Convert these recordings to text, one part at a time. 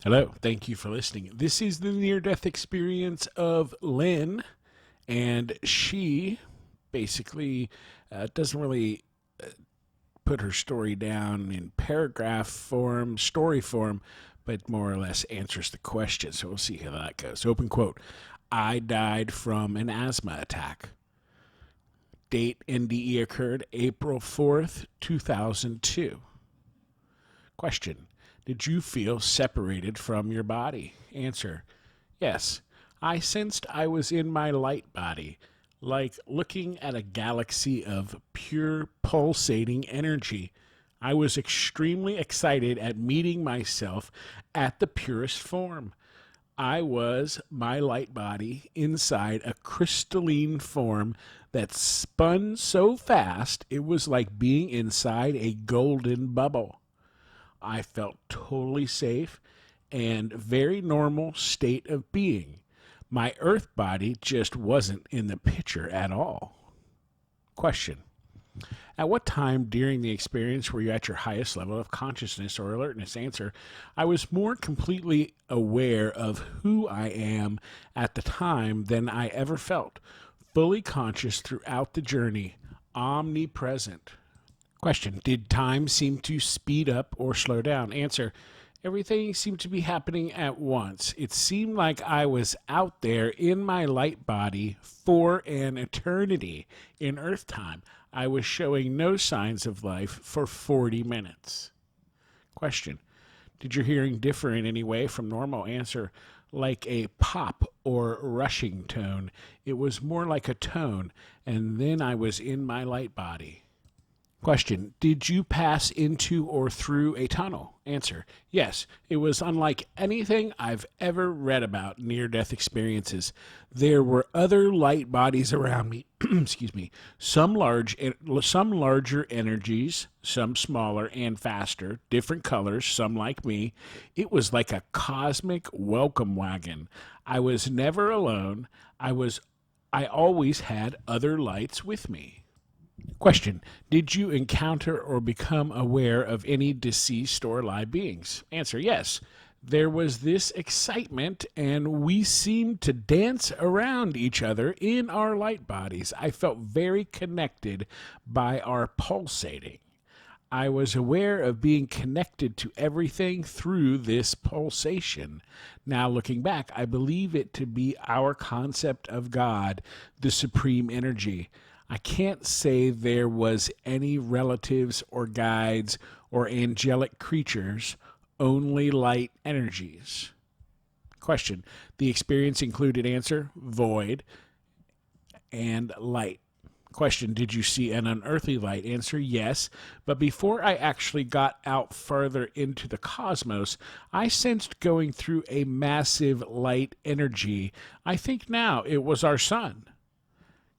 Hello, thank you for listening. This is the near death experience of Lynn, and she basically doesn't really put her story down in paragraph form, story form, but more or less answers the question. So we'll see how that goes. Open quote: I died from an asthma attack. Date NDE occurred April 4th, 2002. Question: did you feel separated from your body? Answer: yes. I sensed I was in my light body, like looking at a galaxy of pure pulsating energy. I was extremely excited at meeting myself at the purest form. I was my light body inside a crystalline form that spun so fast it was like being inside a golden bubble. I felt totally safe and very normal state of being. My earth body just wasn't in the picture at all. Question: at what time during the experience were you at your highest level of consciousness or alertness? Answer: I was more completely aware of who I am at the time than I ever felt. Fully conscious throughout the journey. Omnipresent. Question: did time seem to speed up or slow down? Answer: everything seemed to be happening at once. It seemed like I was out there in my light body for an eternity. In Earth time, I was showing no signs of life for 40 minutes. Question: did your hearing differ in any way from normal? Answer: like a pop or rushing tone. It was more like a tone, and then I was in my light body. Question: did you pass into or through a tunnel? Answer: yes. It was unlike anything I've ever read about near death experiences. There were other light bodies around me. Excuse me. Some larger energies, some smaller and faster, different colors, some like me. It was like a cosmic welcome wagon. I was never alone. I always had other lights with me. Question: did you encounter or become aware of any deceased or alive beings? Answer: yes. There was this excitement, and we seemed to dance around each other in our light bodies. I felt very connected by our pulsating. I was aware of being connected to everything through this pulsation. Now, looking back, I believe it to be our concept of God, the supreme energy. I can't say there was any relatives or guides or angelic creatures, only light energies. Question: the experience included answer, void, and light. Question: did you see an unearthly light? Answer: yes. But before I actually got out farther into the cosmos, I sensed going through a massive light energy. I think now it was our sun.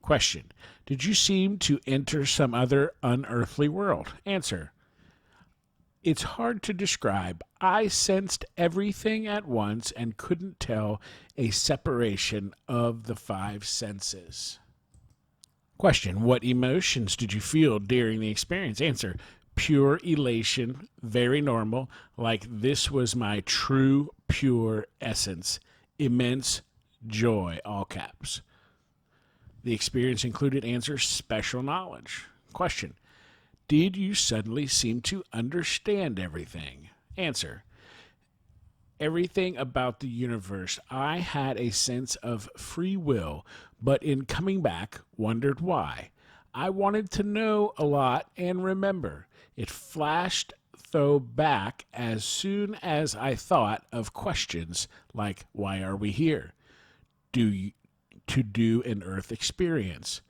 Question: did you seem to enter some other unearthly world? Answer: it's hard to describe. I sensed everything at once and couldn't tell a separation of the five senses. Question: what emotions did you feel during the experience? Answer: pure elation, very normal, like this was my true, pure essence. Immense joy, all caps. The experience included answer, special knowledge. Question: did you suddenly seem to understand everything? Answer: everything about the universe. I had a sense of free will, but in coming back, wondered why. I wanted to know a lot and remember. It flashed though back as soon as I thought of questions like, why are we here? To do an Earth experience,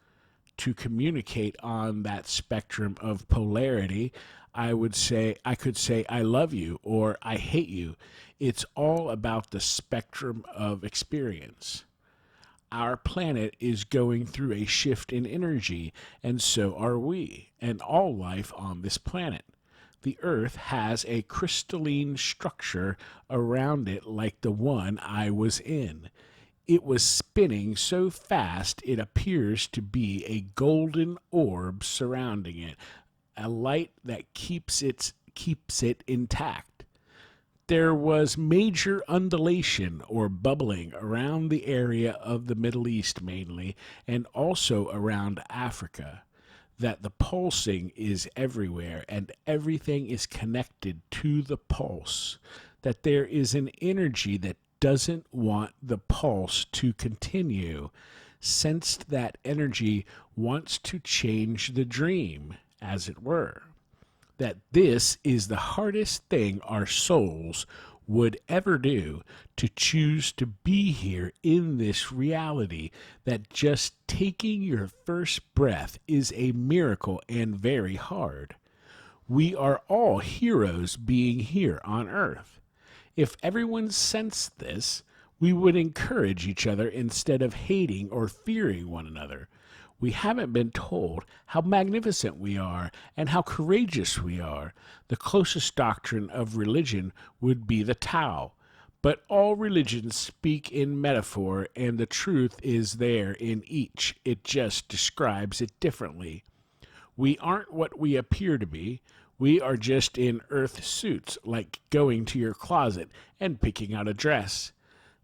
to communicate on that spectrum of polarity. I could say I love you or I hate you. It's all about the spectrum of experience. Our planet is going through a shift in energy, and so are we, and all life on this planet. The Earth has a crystalline structure around it like the one I was in. It was spinning so fast it appears to be a golden orb surrounding it, a light that keeps it intact. there was major undulation or bubbling around the area of the Middle East mainly, and also around Africa. That the pulsing is everywhere and everything is connected to the pulse. That there is an energy that doesn't want the pulse to continue. Sensed that energy wants to change the dream, as it were. That this is the hardest thing our souls would ever do, to choose to be here in this reality, that just taking your first breath is a miracle and very hard. We are all heroes being here on earth. If everyone sensed this, we would encourage each other instead of hating or fearing one another. We haven't been told how magnificent we are and how courageous we are. The closest doctrine of religion would be the Tao. But all religions speak in metaphor, and the truth is there in each. It just describes it differently. We aren't what we appear to be. We are just in earth suits, like going to your closet and picking out a dress.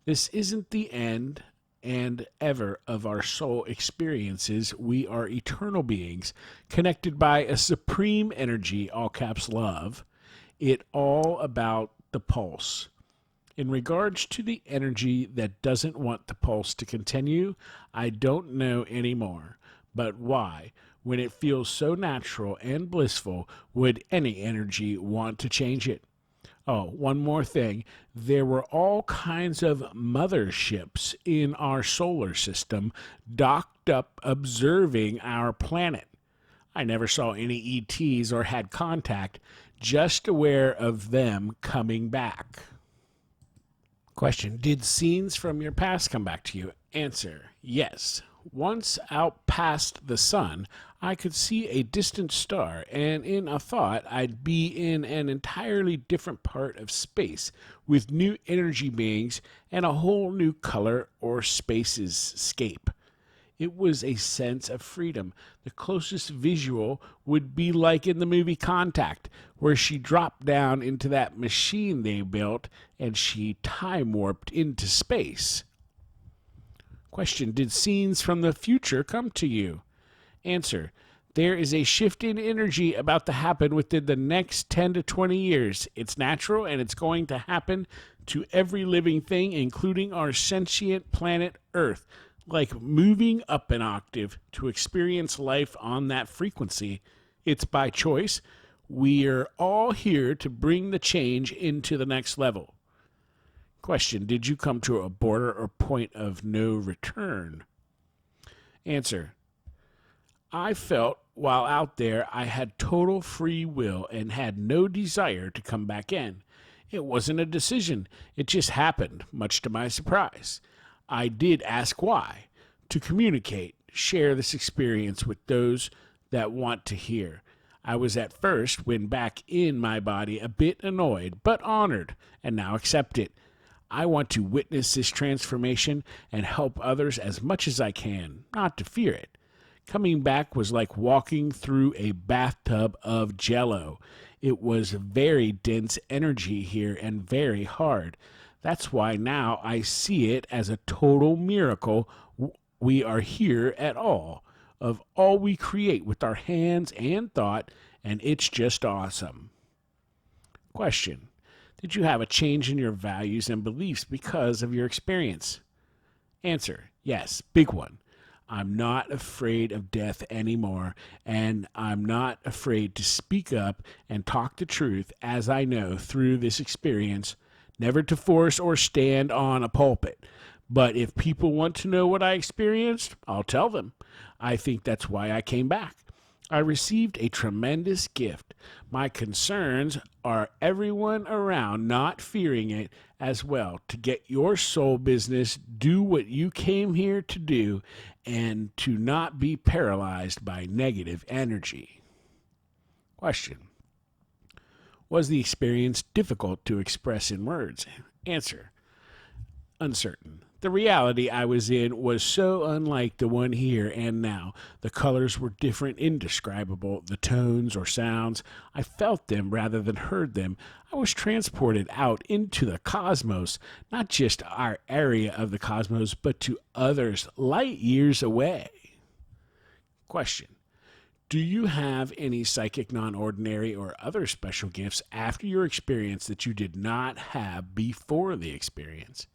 This isn't the end and ever of our soul experiences. We are eternal beings, connected by a supreme energy, all caps love. It all about the pulse. In regards to the energy that doesn't want the pulse to continue, I don't know anymore. But why, when it feels so natural and blissful, would any energy want to change it? Oh, one more thing. There were all kinds of motherships in our solar system docked up observing our planet. I never saw any ETs or had contact, just aware of them coming back. Question: did scenes from your past come back to you? Answer: yes. Once out past the sun, I could see a distant star, and in a thought I'd be in an entirely different part of space with new energy beings and a whole new color or space's scape. It was a sense of freedom. The closest visual would be like in the movie Contact, where she dropped down into that machine they built and she time warped into space. Question: did scenes from the future come to you? Answer: there is a shift in energy about to happen within the next 10 to 20 years. It's natural and it's going to happen to every living thing, including our sentient planet Earth, like moving up an octave to experience life on that frequency. It's by choice. We're all here to bring the change into the next level. Question: did you come to a border or point of no return? Answer: I felt while out there I had total free will and had no desire to come back in. It wasn't a decision. It just happened, much to my surprise. I did ask why, to communicate, share this experience with those that want to hear. I was at first, when back in my body, a bit annoyed, but honored, and now accept it. I want to witness this transformation and help others as much as I can, not to fear it. Coming back was like walking through a bathtub of jello. It was very dense energy here and very hard. That's why now I see it as a total miracle we are here at all, of all we create with our hands and thought, and it's just awesome. Question: did you have a change in your values and beliefs because of your experience? Answer: yes, big one. I'm not afraid of death anymore, and I'm not afraid to speak up and talk the truth as I know through this experience, never to force or stand on a pulpit. But if people want to know what I experienced, I'll tell them. I think that's why I came back. I received a tremendous gift. My concerns are everyone around not fearing it as well, to get your soul business, do what you came here to do, and to not be paralyzed by negative energy. Question: was the experience difficult to express in words? Answer: uncertain. The reality I was in was so unlike the one here and now. The colors were different, indescribable. The tones or sounds, I felt them rather than heard them. I was transported out into the cosmos, not just our area of the cosmos, but to others light years away. Question. Do you have any psychic, non ordinary, or other special gifts after your experience that you did not have before the experience?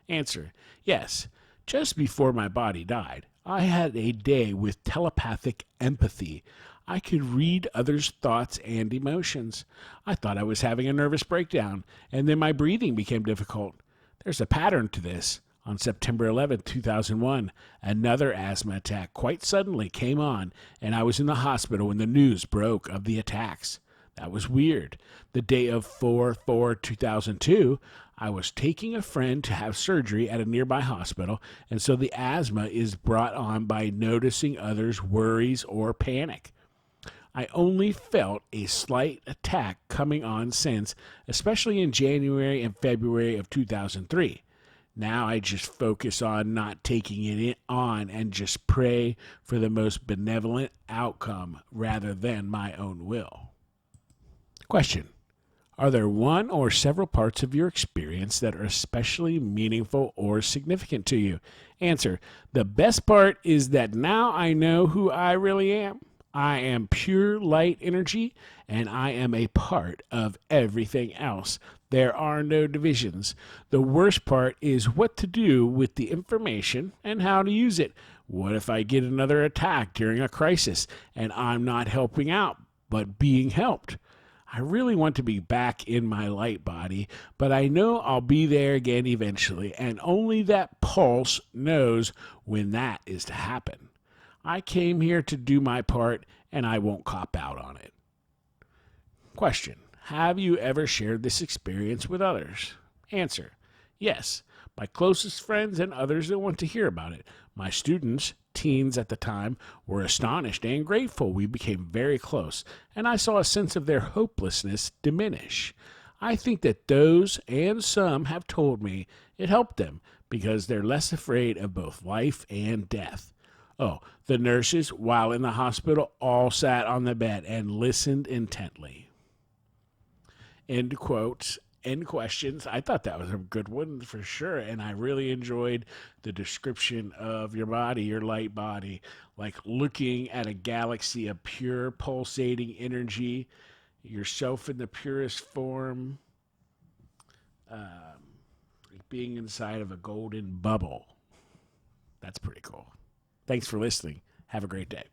Answer. Yes. Just before my body died, I had a day with telepathic empathy. I could read others' thoughts and emotions. I thought I was having a nervous breakdown, and then my breathing became difficult. There's a pattern to this. On September 11, 2001, another asthma attack quite suddenly came on, and I was in the hospital when the news broke of the attacks. That was weird. The day of 4/4/2002, I was taking a friend to have surgery at a nearby hospital, and so the asthma is brought on by noticing others' worries or panic. I only felt a slight attack coming on since, especially in January and February of 2003. Now I just focus on not taking it on and just pray for the most benevolent outcome rather than my own will. Question. Are there one or several parts of your experience that are especially meaningful or significant to you? Answer. The best part is that now I know who I really am. I am pure light energy, and I am a part of everything else. There are no divisions. The worst part is what to do with the information and how to use it. What if I get another attack during a crisis and I'm not helping out, but being helped? I really want to be back in my light body, but I know I'll be there again eventually, and only that pulse knows when that is to happen. I came here to do my part, and I won't cop out on it. Question. Have you ever shared this experience with others? Answer. Yes, my closest friends and others that want to hear about it. My students, teens at the time, were astonished and grateful. We became very close, and I saw a sense of their hopelessness diminish. I think that those and some have told me it helped them because they're less afraid of both life and death. Oh, the nurses, while in the hospital, all sat on the bed and listened intently. End quotes. End questions. I thought that was a good one for sure, and I really enjoyed the description of your body, your light body, like looking at a galaxy of pure pulsating energy, yourself in the purest form, being inside of a golden bubble. That's pretty cool. Thanks for listening. Have a great day.